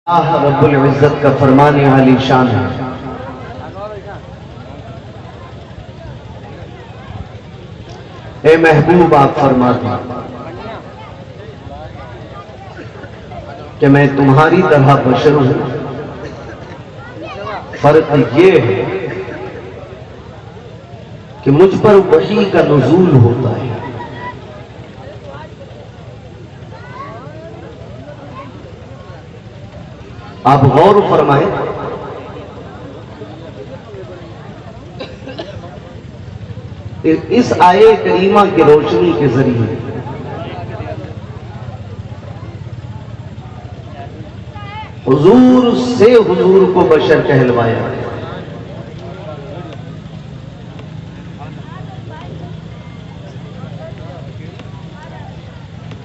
اللہ رب العزت کا فرمان عالی شان ہے۔ اے محبوب آپ فرماتے ہیں کہ میں تمہاری طرح بشر ہوں، فرق یہ ہے کہ مجھ پر وحی کا نزول ہوتا ہے۔ آپ غور فرمائیں، اس آیے کریمہ کی روشنی کے ذریعے حضور سے حضور کو بشر کہلوایا،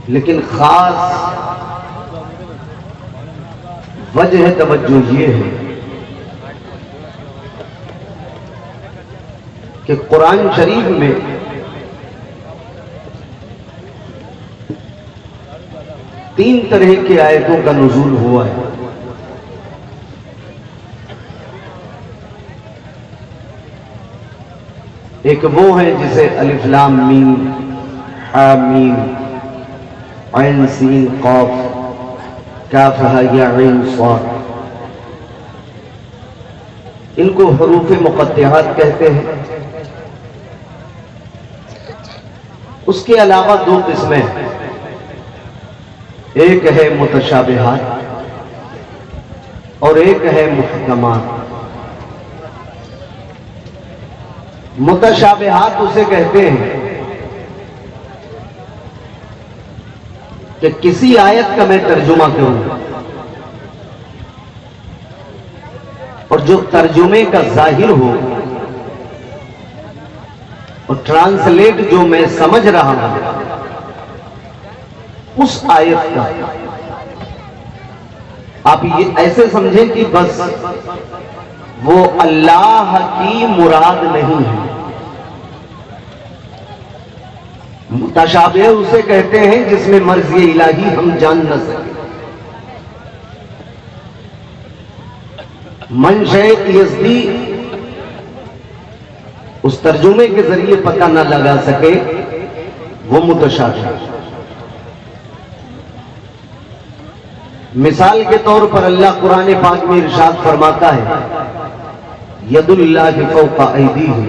لیکن خاص وجہ توجہ یہ ہے کہ قرآن شریف میں تین طرح کی آیتوں کا نزول ہوا ہے۔ ایک وہ ہے جسے الف لام میم حامیم عین سین قاف کاف یا عین صاد، ان کو حروف مقطعات کہتے ہیں۔ اس کے علاوہ دو قسمیں ہیں، ایک ہے متشابہات اور ایک ہے محکمات۔ متشابہات اسے کہتے ہیں کہ کسی آیت کا میں ترجمہ کروں اور جو ترجمے کا ظاہر ہو اور ٹرانسلیٹ جو میں سمجھ رہا ہوں اس آیت کا آپ یہ ایسے سمجھیں کہ بس وہ اللہ کی مراد نہیں ہے۔ متشابہ اسے کہتے ہیں جس میں مرضی الہی ہم جان نہ سکیں، منشأ یزدی اس ترجمے کے ذریعے پتہ نہ لگا سکے، وہ متشابہ۔ مثال کے طور پر اللہ قرآن پاک میں ارشاد فرماتا ہے ید اللہ فوق ایدیہم،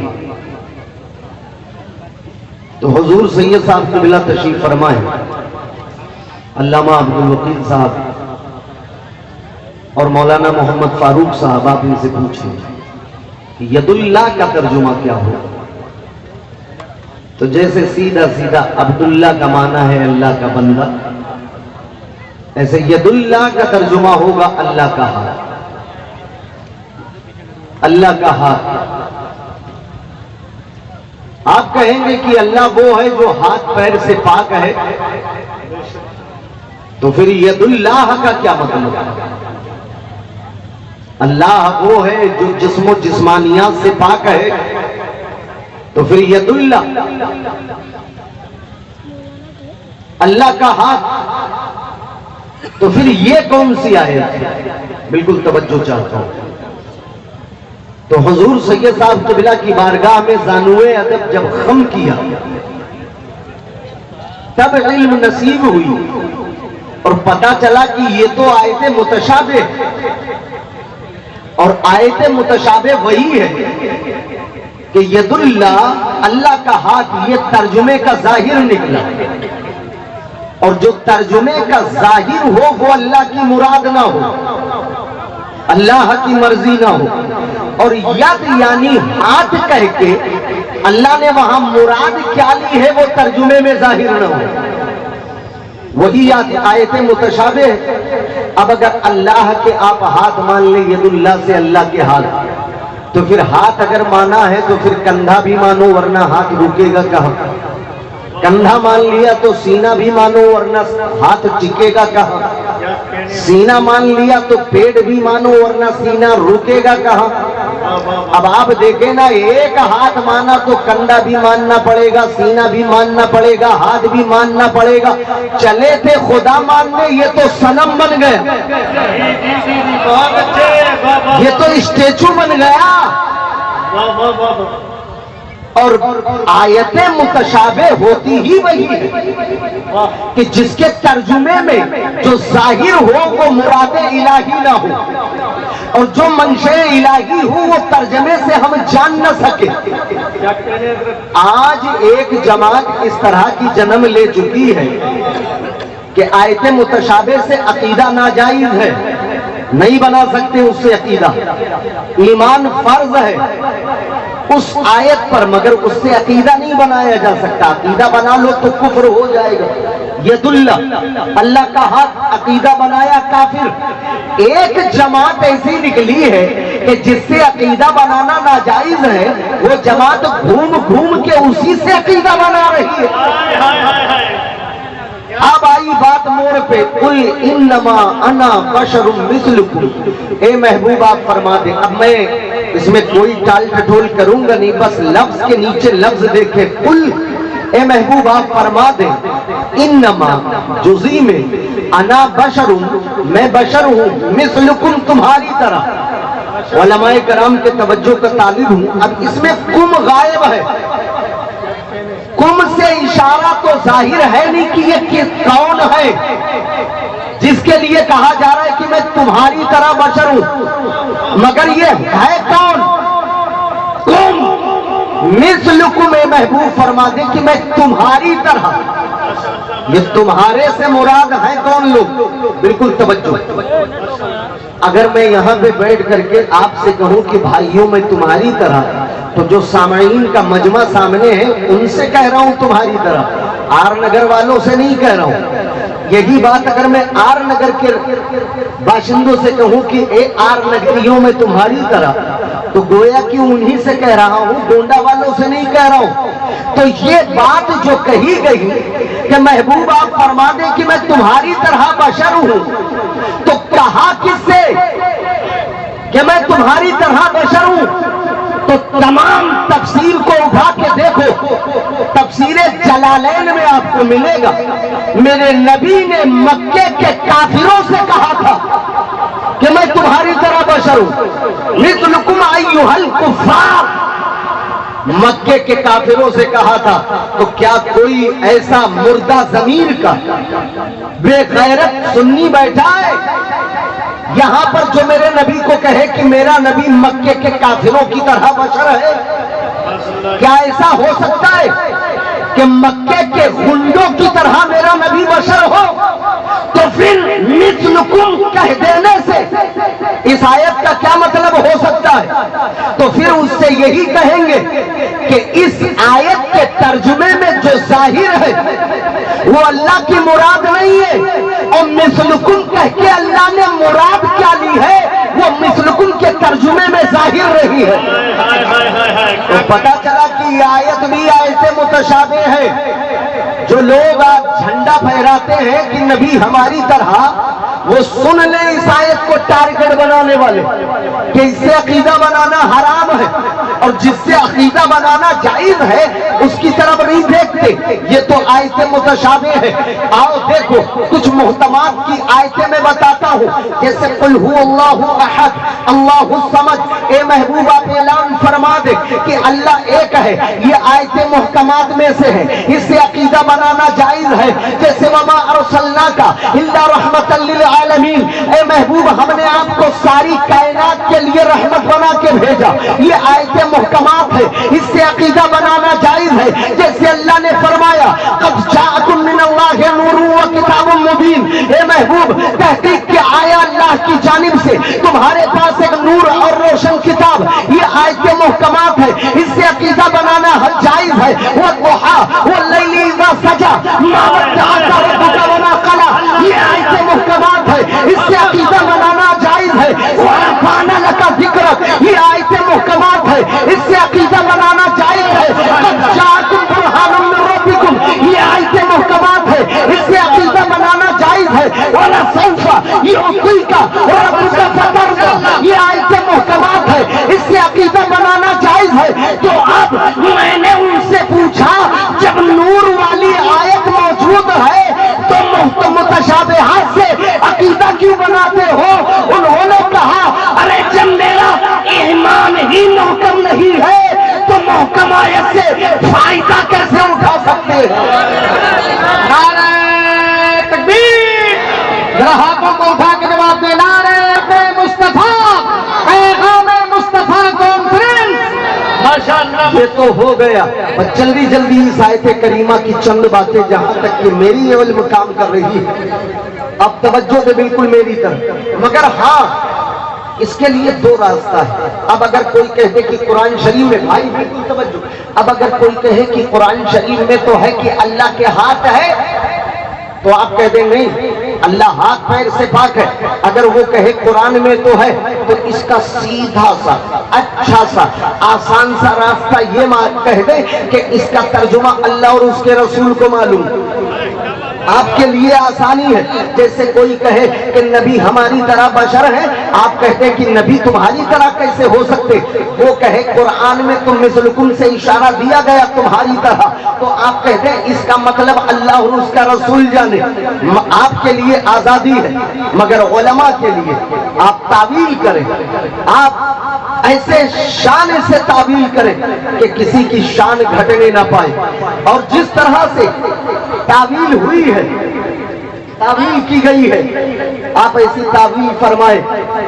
تو حضور سید صاحب قبلہ تشریف فرمائیں، علامہ عبدالوکیل صاحب اور مولانا محمد فاروق صاحب، آپ ان سے پوچھیں کہ ید اللہ کا ترجمہ کیا ہو؟ تو جیسے سیدھا سیدھا عبداللہ کا معنی ہے اللہ کا بندہ، ایسے ید اللہ کا ترجمہ ہوگا اللہ کا ہاتھ، اللہ کا ہاتھ۔ آپ کہیں گے کہ اللہ وہ ہے جو ہاتھ پیر سے پاک ہے، تو پھر ید اللہ کا کیا مطلب ہے؟ اللہ وہ ہے جو جسم و جسمانیات سے پاک ہے، تو پھر ید اللہ اللہ کا ہاتھ، تو پھر یہ کون سی آیت ہے؟ بالکل توجہ چاہتا ہوں۔ تو حضور سید صاحب قبلہ کی بارگاہ میں زانوے ادب جب خم کیا تب علم نصیب ہوئی اور پتا چلا کہ یہ تو آیت متشابہ، اور آیت متشابہ وہی ہے کہ ید اللہ اللہ کا ہاتھ، یہ ترجمے کا ظاہر نکلا، اور جو ترجمے کا ظاہر ہو وہ اللہ کی مراد نہ ہو، اللہ کی مرضی نہ ہو، اور ید یعنی ہاتھ کہہ کے اللہ نے وہاں مراد کیا لی ہے وہ ترجمے میں ظاہر نہ ہو، وہی آیت متشابہ ہے۔ اب اگر اللہ کے آپ ہاتھ مان لیں ید اللہ سے اللہ کے ہاتھ، تو پھر ہاتھ اگر مانا ہے تو پھر کندھا بھی مانو، ورنہ ہاتھ رکے گا کہاں؟ कंधा मान लिया तो सीना भी मानो वरना हाथ टिकेगा कहाँ, सीना मान लिया तो पेट भी मानो वरना सीना रुकेगा कहाँ। अब आप देखें ना, एक हाथ माना तो कंधा भी मानना पड़ेगा, सीना भी मानना पड़ेगा, हाथ भी मानना पड़ेगा। चले थे खुदा मानने, ये तो सनम बन गए, ये तो स्टेचू बन गया। और आयतें मुतशाबे होती ही वही है कि जिसके तर्जुमे में जो जाहिर हो वो मुरादे इलाही ना हो, और जो मंशे इलाही हो वो तर्जमे से हम जान न सके। आज एक जमात इस तरह की जन्म ले चुकी है कि आयतें मुतशाबे से अकीदा नाजायज है, नहीं बना सकते उससे अकीदा। ईमान फर्ज है उस आयत पर, मगर उससे अकीदा नहीं बनाया जा सकता। अकीदा बना लो तो कुफ्र हो जाएगा। यदुल्ला, अल्लाह का हाथ अकीदा बनाया काफिर। एक जमात ऐसी निकली है कि जिससे अकीदा बनाना नाजायज है, वो जमात घूम घूम के उसी से अकीदा बना रही है। अब आई बात मोड़ पे, कुल इन्नमा अना बशरुम मिस्लुकुम। ए महबूब आप फरमा दे, अब मैं इसमें कोई टाल टटोल करूंगा नहीं, बस लफ्ज के नीचे लफ्ज देखे। कुल, ए महबूब आप फरमा दे, इन्नमा जुज़ी में, अना बशरुम, मैं बशर हूँ, मिस्लुकुम तुम्हारी तरह। उलमाए कराम के तवज्जो का तालिब हूँ। अब इसमें कुम गायब है, कुम से इशारा तो जाहिर है नहीं कि ये कौन है जिसके लिए कहा जा रहा है कि मैं तुम्हारी तरह बशर हूं, मगर ये है कौन? कुम मिस्लुकुम, महबूब फरमा दे कि मैं तुम्हारी तरह। ये तुम्हारे से मुराद है कौन लोग? बिल्कुल तवज्जो। अगर मैं यहाँ पे बैठ करके आपसे कहूं कि भाइयों मैं तुम्हारी तरह, तो जो सामईन का मजमा सामने है उनसे कह रहा हूं तुम्हारी तरह, आर नगर वालों से नहीं कह रहा हूं। यही बात अगर मैं आर नगर के बाशिंदों से कहूं कि ए आर नगरियों में तुम्हारी तरह, तो गोया कि उन्हीं से कह रहा हूं, गोंडा वालों से नहीं कह रहा हूं। तो ये बात जो कही गई कि महबूब आप फरमा दे कि मैं तुम्हारी तरह बशर हूं, तो कहा किससे कि मैं तुम्हारी तरह बशर हूं? तो तमाम तफसीर को उठा के देखो, तफसीरे जलालैन में आपको मिलेगा। मेरे नबी ने मक्के के काफिरों से कहा था कि मैं तुम्हारी तरह बशर हूं, मिस्लुकुम अय्युहल कुफ्फार। मक्के के काफिरों से कहा था, तो क्या कोई ऐसा मुर्दा जमीर का बेगैरत सुन्नी बैठा है यहां पर जो मेरे नबी को कहे कि मेरा नबी मक्के के काफिरों की तरह बशर है? क्या ऐसा हो सकता है कि मक्के के गुंडों की तरह मेरा नबी बशर हो? तो फिर मिस्लुकुम कह देने से इस आयत का क्या मतलब हो सकता है? तो फिर उससे यही कहेंगे कि इस आयत के तर्जुमे में जो जाहिर है वो अल्लाह की मुराद नहीं है, और मिस्लुकुम कह के अल्लाह ने मुराद क्या ली है वो मिस्लुकुम के तर्जुमे में जाहिर रही है। तो पता चला कि ये आयत भी आयत मुतशाबे है। जो लोग आज झंडा फहराते हैं कि नबी हमारी तरह, वो सुन ले इस आयत को टारगेट बनाने वाले कि इससे अकीदा बनाना हराम है और जिससे अकीदा बनाना जायज है उसकी तरफ नहीं देखते। ये तो आयतें मुतशाबे है। आओ देखो कुछ मुहतमात की आयतें मैं बताता हूँ, जैसे कुल हु अल्लाहु अहद अल्लाहु समद। ए महबूब आप ऐलान फरमा दे कि अल्लाह एक है, ये आयतें मुहकमात में से है, इससे अकीदा बनाना जायज है। जैसे वमा अरसलनाका इल्ला रहमतल लिल आलमीन, ए महबूब हमने आपको सारी कायनात के लिए रहमत बना के भेजा, ये आयतें मुहकमात है, इससे अकीदा बनाना जायज है। जैसे अल्लाह ने फरमाया कद जाअकुम मिनल्लाहि नूरुन व किताबुम मुबीन, ए महबूब तहकीक के आया अल्लाह की जानिब से तुम्हारे पास एक नूर और रोशन किताब, ये आयतें मुहकमात है, इससे अकीदा बनाना जायज है। वो दुहा वो लैली इज़ा सजा मा वद्दअका रब्बुका वमा क़ला, ये आयतें मुहकमात है, इससे अकीदा बनाना जायज है। व रफ़अना लका ज़िक्रक, ये आयतें मुहकमात है, इससे अकीदा बनाना जायज है। कद जाअकुम बुरहानुम मिन रब्बिकुम, ये युअतिका का रब्बुका फतरदा, ये आयतें मुहकमात है, इससे अकीदा बनाना जायज है। तो अब मैंने उनसे पूछा, जब नूर वाली आयत मौजूद है तो मुतशाबिहात से अकीदा क्यों बनाते हो? उन्होंने कहा, अरे जब मेरा ईमान ही मुहकम नहीं है तो मुहकम आयत से फायदा कैसे उठा सकते हैं? नारे तकबीर, जरा हाथों को उठा के जवाब दे, नारे पे मुस्तफा, पैगाम मुस्तफा कॉन्फ्रेंस। माशाअल्लाह, ये तो हो गया। और जल्दी जल्दी इस आयत करीमा की चंद बातें जहां तक कि मेरी इल्म काम कर रही है, अब तवज्जो दे बिल्कुल मेरी तरफ। मगर हाँ, इसके लिए दो रास्ता है। अब अगर कोई कहे कि कुरान शरीफ में, भाई बिल्कुल तवज्जो, अब अगर कोई कहे कि कुरान शरीफ में तो है कि अल्लाह के हाथ है, तो आप कह दें नहीं, अल्लाह हाथ पैर से पाक है। अगर वो कहे कुरान में तो है, तो इसका सीधा सा, अच्छा सा, आसान सा रास्ता ये कह दे कि इसका तर्जुमा अल्लाह और उसके रसूल को मालूम। आपके लिए आसानी है। जैसे कोई कहे कि नबी हमारी तरह बशर है, आप कहते हैं कि नबी तुम्हारी तरह कैसे हो सकते? वो कहे कुरान में तुम मिसलकुम से इशारा दिया गया तुम्हारी तरह, तो आप कहते हैं इसका मतलब अल्लाह और उसका रसूल जाने। आपके लिए आजादी है, मगर उलमा के लिए आप तावील करें, आप ऐसे शान से तावील करें कि किसी की शान घटने ना पाए। और जिस तरह से तावील हुई है, तावील की गई है, आप ऐसी तावील फरमाए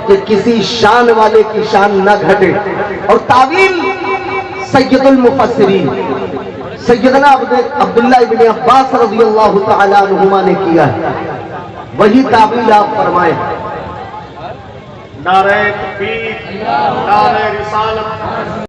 कि किसी शान वाले की शान न घटे। और तावील सैयदुल मुफस्सिरीन सैयदना अब्दुल्ला इब्न अब्बास रज़ियल्लाहु तआला अन्हुमा ने किया है, वही तावील आप फरमाए। नारे तकबीर, नारे रिसालत।